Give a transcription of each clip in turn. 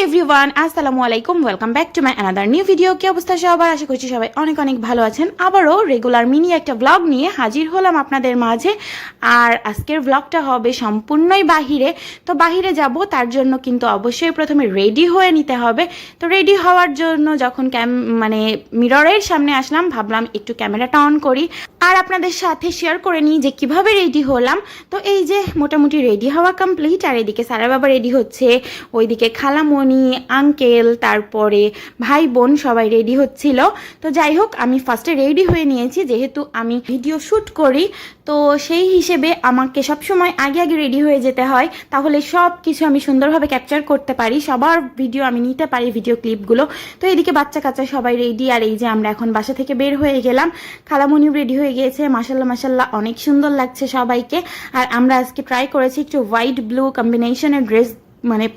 Everyone, আসসালামু আলাইকুম। Welcome back to my another new video. কি অবস্থা সবার? আশা করছি সবাই অনেক অনেক ভালো আছেন। আবারও রেগুলার মিনি একটা ব্লগ নিয়ে হাজির হলাম আপনাদের মাঝে। আর আজকের ব্লগটা হবে সম্পূর্ণই বাহিরে। তো বাহিরে যাব, তার জন্য কিন্তু অবশ্যই প্রথমে রেডি হয়ে নিতে হবে। তো রেডি হওয়ার জন্য যখন মিররের সামনে আসলাম, ভাবলাম একটু ক্যামেরাটা অন করি আর আপনাদের সাথে শেয়ার করে নিই যে কিভাবে রেডি হলাম। তো এই যে মোটামুটি রেডি হওয়া কমপ্লিট। আর এদিকে সারা বাবা রেডি হচ্ছে, ওইদিকে খালামণি, আঙ্কেল, তারপরে ভাই বোন সবাই রেডি হচ্ছিল। তো যাই হোক, আমি ফার্স্টে রেডি হয়ে নিয়েছি, যেহেতু আমি ভিডিও শ্যুট করি। তো সেই হিসেবে আমাকে সবসময় আগে আগে রেডি হয়ে যেতে হয়, তাহলে সব কিছু আমি সুন্দরভাবে ক্যাপচার করতে পারি, সবার ভিডিও আমি নিতে পারি, ভিডিও ক্লিপগুলো। তো এদিকে বাচ্চা কাচ্চা সবাই রেডি। আর এই যে আমরা এখন বাসা থেকে বের হয়ে গেলাম, খালামণিও রেডি হয়ে গিয়েছে। মাশাল্লাহ মাশাল্লাহ, অনেক সুন্দর লাগছে সবাইকে। আর আমরা আজকে ট্রাই করেছি একটু হোয়াইট ব্লু কম্বিনেশনের ড্রেস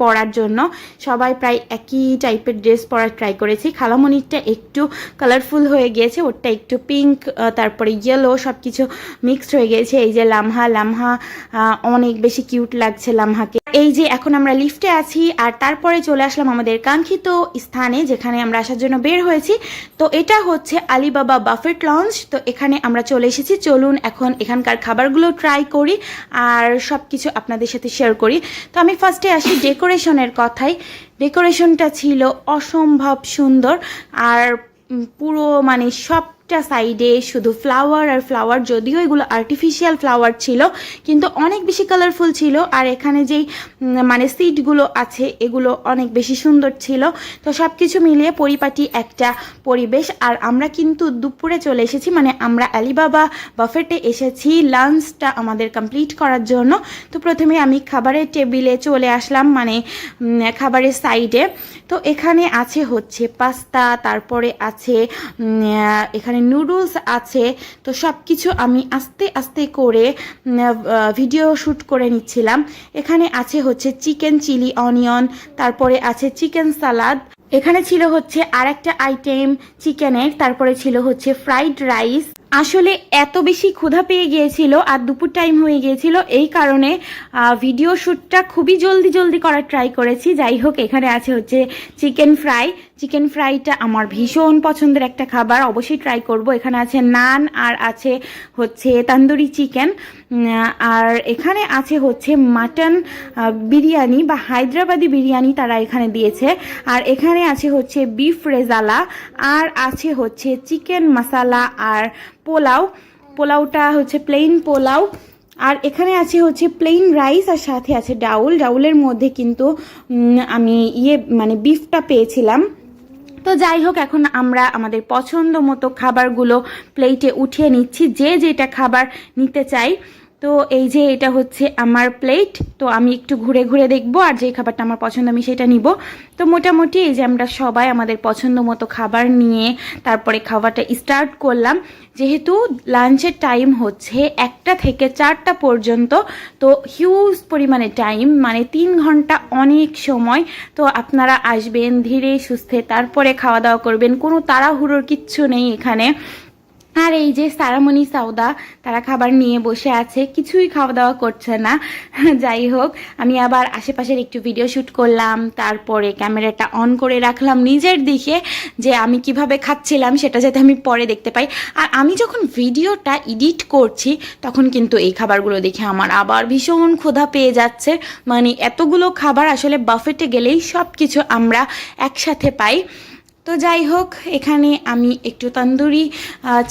পরার জন্য। সবাই প্রায় একই টাইপের ড্রেস পরার ট্রাই করেছি। খালামণিরটা একটু কালারফুল হয়ে গিয়েছে, ওরটা একটু পিঙ্ক, তারপরে ইয়েলো, সব কিছু মিক্সড হয়ে গিয়েছে। এই যে লামহা অনেক বেশি কিউট লাগছে লামহাকে। এই যে এখন আমরা লিফটে আছি, আর তারপরে চলে আসলাম আমাদের কাঙ্ক্ষিত স্থানে, যেখানে আমরা আসার জন্য বের হয়েছি। তো এটা হচ্ছে আলিবাবা বাফেট লঞ্চ। তো এখানে আমরা চলে এসেছি। চলুন এখন এখানকার খাবারগুলো ট্রাই করি আর সব কিছু আপনাদের সাথে শেয়ার করি। তো আমি ফার্স্টে আসি ডেকোরেশনের কথাই। ডেকোরেশনটা ছিল অসম্ভব সুন্দর। আর পুরো সবটা সাইডে শুধু ফ্লাওয়ার আর ফ্লাওয়ার, যদিও এগুলো আর্টিফিশিয়াল ফ্লাওয়ার ছিল, কিন্তু অনেক বেশি কালারফুল ছিল। আর এখানে যেই সিটগুলো আছে, এগুলো অনেক বেশি সুন্দর ছিল। তো সব কিছু মিলিয়ে পরিপাটি একটা পরিবেশ। আর আমরা কিন্তু দুপুরে চলে এসেছি, আমরা আলিবাবা বাফেটে এসেছি লাঞ্চটা আমাদের কমপ্লিট করার জন্য। তো প্রথমে আমি খাবারের টেবিলে চলে আসলাম, খাবারের সাইডে। তো এখানে আছে হচ্ছে পাস্তা, তারপরে আছে এখানে নুডলস আছে। তো সব কিছু আমি আস্তে আস্তে করে ভিডিও শ্যুট করে নিচ্ছিলাম। এখানে আছে হচ্ছে চিকেন চিলি অনিয়ন, তারপরে আছে চিকেন সালাদ। এখানে ছিল হচ্ছে আর একটা আইটেম চিকেনের, তারপরে ছিল হচ্ছে ফ্রাইড রাইস। আসলে এত বেশি ক্ষুধা পেয়ে গিয়েছিল আর দুপুর টাইম হয়ে গিয়েছিল, এই কারণে ভিডিও শ্যুটটা খুবই জলদি করার ট্রাই করেছি। যাই হোক, এখানে আছে হচ্ছে চিকেন ফ্রাই। চিকেন ফ্রাইটা আমার ভীষণ পছন্দের একটা খাবার, অবশ্যই ট্রাই করব। এখানে আছে নান, আর আছে হচ্ছে তন্দুরি চিকেন, আর এখানে আছে হচ্ছে মাটন বিরিয়ানি বা হায়দ্রাবাদি বিরিয়ানি তারা এখানে দিয়েছে। আর এখানে আছে হচ্ছে বিফ রেজালা, আর আছে হচ্ছে চিকেন মশালা, আর পোলাওটা হচ্ছে প্লেন পোলাও। আর এখানে আছে হচ্ছে প্লেন রাইস, আর সাথে আছে ডাউলের মধ্যে কিন্তু আমি বিফটা পেয়েছিলাম। তো যাই হোক, এখন আমরা আমাদের পছন্দ মতো খাবারগুলো প্লেটে উঠিয়ে নিচ্ছি, যে যেটা খাবার নিতে চাই। তো এই যে এটা হচ্ছে আমার প্লেট। তো আমি একটু ঘুরে ঘুরে দেখবো, আর যে খাবারটা আমার পছন্দ আমি সেটা নিব। তো মোটামুটি এই যে আমরা সবাই আমাদের পছন্দ মতো খাবার নিয়ে তারপরে খাবারটা স্টার্ট করলাম। যেহেতু লাঞ্চের টাইম হচ্ছে 1টা থেকে 4টা পর্যন্ত, তো হিউজ পরিমাণে টাইম, 3 ঘন্টা অনেক সময়। তো আপনারা আসবেন ধীরে সুস্থে, তারপরে খাওয়া দাওয়া করবেন, কোনো তাড়াহুড়োর কিচ্ছু নেই এখানে। আর এই যে সারামণি সাউদা, তারা খাবার নিয়ে বসে আছে, কিছুই খাওয়া দাওয়া করছে না। যাই হোক, আমি আবার আশেপাশের একটু ভিডিও শ্যুট করলাম, তারপরে ক্যামেরাটা অন করে রাখলাম নিজের দিকে, যে আমি কিভাবে খাচ্ছিলাম সেটা যাতে আমি পরে দেখতে পাই। আর আমি যখন ভিডিওটা এডিট করছি, তখন কিন্তু এই খাবারগুলো দেখে আমার আবার ভীষণ ক্ষুধা পেয়ে যাচ্ছে। এতগুলো খাবার আসলে বাফেটে গেলেই সব কিছু আমরা একসাথে পাই। তো যাই হোক, এখানে আমি একটু তন্দুরি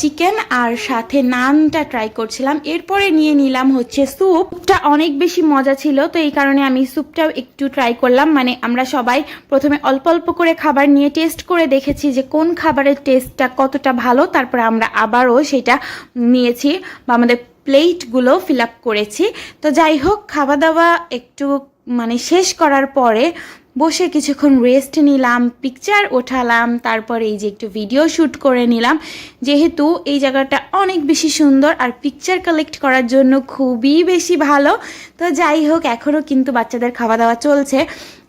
চিকেন আর সাথে নানটা ট্রাই করছিলাম। এরপরে নিয়ে নিলাম হচ্ছে স্যুপটা, অনেক বেশি মজা ছিল। তো এই কারণে আমি স্যুপটাও একটু ট্রাই করলাম। আমরা সবাই প্রথমে অল্প অল্প করে খাবার নিয়ে টেস্ট করে দেখেছি যে কোন খাবারের টেস্টটা কতটা ভালো, তারপরে আমরা আবারও সেটা নিয়েছি বা আমাদের প্লেটগুলো ফিল আপ করেছি। তো যাই হোক, খাওয়া দাওয়া একটু শেষ করার পরে বসে কিছুক্ষণ রেস্ট নিলাম, পিকচার ওঠালাম, তারপরে এই যে একটু ভিডিও শ্যুট করে নিলাম। যেহেতু এই জায়গাটা অনেক বেশি সুন্দর আর পিকচার কালেক্ট করার জন্য খুবই বেশি ভালো। তো যাই হোক, এখনও কিন্তু বাচ্চাদের খাওয়া দাওয়া চলছে।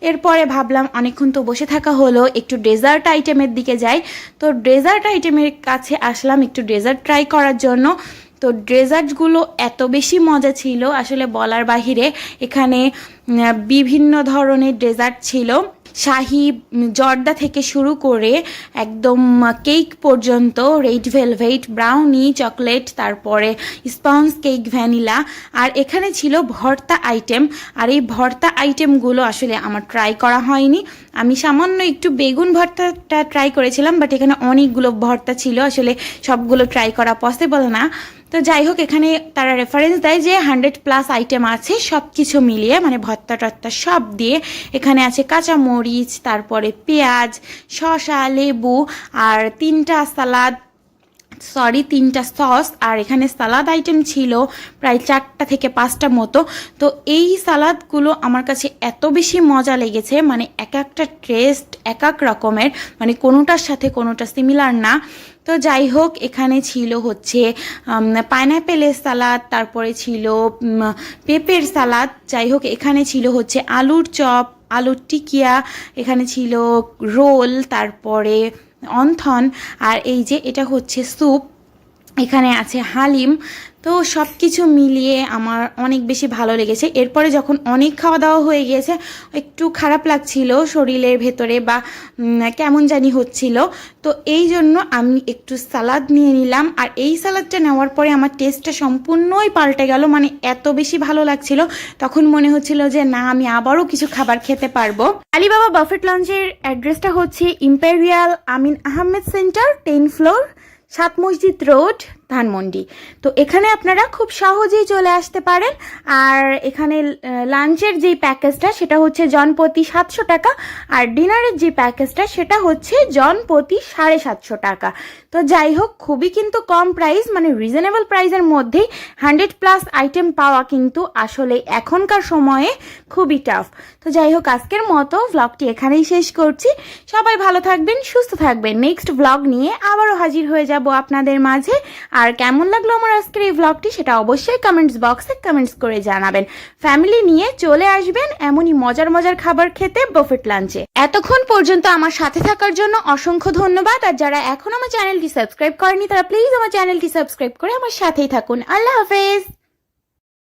এরপরে ভাবলাম অনেকক্ষণ তো বসে থাকা হলো, একটু ডেজার্ট আইটেমের দিকে যাই। তো ডেজার্ট আইটেমের কাছে আসলাম একটু ডেজার্ট ট্রাই করার জন্য। তো ডেজার্টগুলো এত বেশি মজা ছিল আসলে বলার বাহিরে। এখানে বিভিন্ন ধরনের ডেজার্ট ছিল। শাহি জর্দা থেকে শুরু করে একদম কেক পর্যন্ত, রেড ভেলভেট, ব্রাউনি, চকলেট, তারপরে স্পঞ্জ কেক, ভ্যানিলা। আর এখানে ছিল ভর্তা আইটেম, আর এই ভর্তা আইটেমগুলো আসলে আমার ট্রাই করা হয়নি। আমি সামান্য একটু বেগুন ভর্তাটা ট্রাই করেছিলাম, বাট এখানে অনেকগুলো ভর্তা ছিল, আসলে সবগুলো ট্রাই করা পসিবল না। তো যাই হোক, এখানে তারা রেফারেন্স দেয় যে 100+ আইটেম আছে সব কিছু মিলিয়ে, মানে ভর্তা টর্তা সব দিয়ে। এখানে আছে কাঁচামরিচ, তারপরে পেঁয়াজ, শসা, লেবু, আর 3টা সস। আর এখানে সালাদ আইটেম ছিল প্রায় 4টা থেকে 5টা মতো। তো এই সালাদগুলো আমার কাছে এত বেশি মজা লেগেছে, মানে এক একটা টেস্ট এক এক রকমের, মানে কোনোটার সাথে কোনোটা সিমিলার না। তো যাই হোক, এখানে ছিল হচ্ছে পাইনাপেলের সালাদ, তারপরে ছিল পেঁপের সালাদ। যাই হোক, এখানে ছিল হচ্ছে আলুর চপ, আলুর টিকিয়া, এখানে ছিল রোল, তারপরে অন্থন, আর এই যে এটা হচ্ছে স্যুপ, এখানে আছে হালিম। তো সব কিছু মিলিয়ে আমার অনেক বেশি ভালো লেগেছে। এরপরে যখন অনেক খাওয়া দাওয়া হয়ে গিয়েছে, একটু খারাপ লাগছিল শরীরের ভেতরে, বা কেমন জানি হচ্ছিল। তো এই জন্য আমি একটু সালাদ নিয়ে নিলাম, আর এই সালাদটা নেওয়ার পরে আমার টেস্টটা সম্পূর্ণই পাল্টে গেল, মানে এত বেশি ভালো লাগছিল। তখন মনে হচ্ছিল যে না, আমি আবারও কিছু খাবার খেতে পারবো। আলিবাবা বাফেট লঞ্চের অ্যাড্রেসটা হচ্ছে ইম্পেরিয়াল আমিন আহমেদ সেন্টার, 10 ফ্লোর, 7 মসজিদ রোড, ধানমন্ডি। তো এখানে আপনারা খুব সহজেই চলে আসতে পারেন। আর এখানে লাঞ্চের যেই প্যাকেজটা সেটা হচ্ছে জনপ্রতি 700 টাকা, আর ডিনারের যে প্যাকেজটা সেটা হচ্ছে জনপ্রতি 750 টাকা। তো যাই হোক, খুবই কিন্তু কম প্রাইস, মানে রিজনেবল প্রাইসের মধ্যেই 100+ আইটেম পাওয়া কিন্তু আসলে এখনকার সময়ে খুবই টাফ। তো যাই হোক, আজকের মতো ভ্লগটি এখানেই শেষ করছি। সবাই ভালো থাকবেন, সুস্থ থাকবেন। নেক্সট ভ্লগ নিয়ে আবারও হাজির হয়ে যাব আপনাদের মাঝে। আর কেমন লাগলো আমার আজকের এই ভ্লগটি সেটা অবশ্যই কমেন্টস বক্সে কমেন্টস করে জানাবেন। ফ্যামিলি নিয়ে চলে আসবেন এমনই মজার মজার খাবার খেতে বাফেট লাঞ্চে। এতক্ষণ পর্যন্ত আমার সাথে থাকার জন্য অসংখ্য ধন্যবাদ। আর যারা এখন আমার চ্যানেলটি সাবস্ক্রাইব করেনি, তারা প্লিজ আমার চ্যানেলটি সাবস্ক্রাইব করে আমার সাথেই থাকুন। আল্লাহ হাফেজ।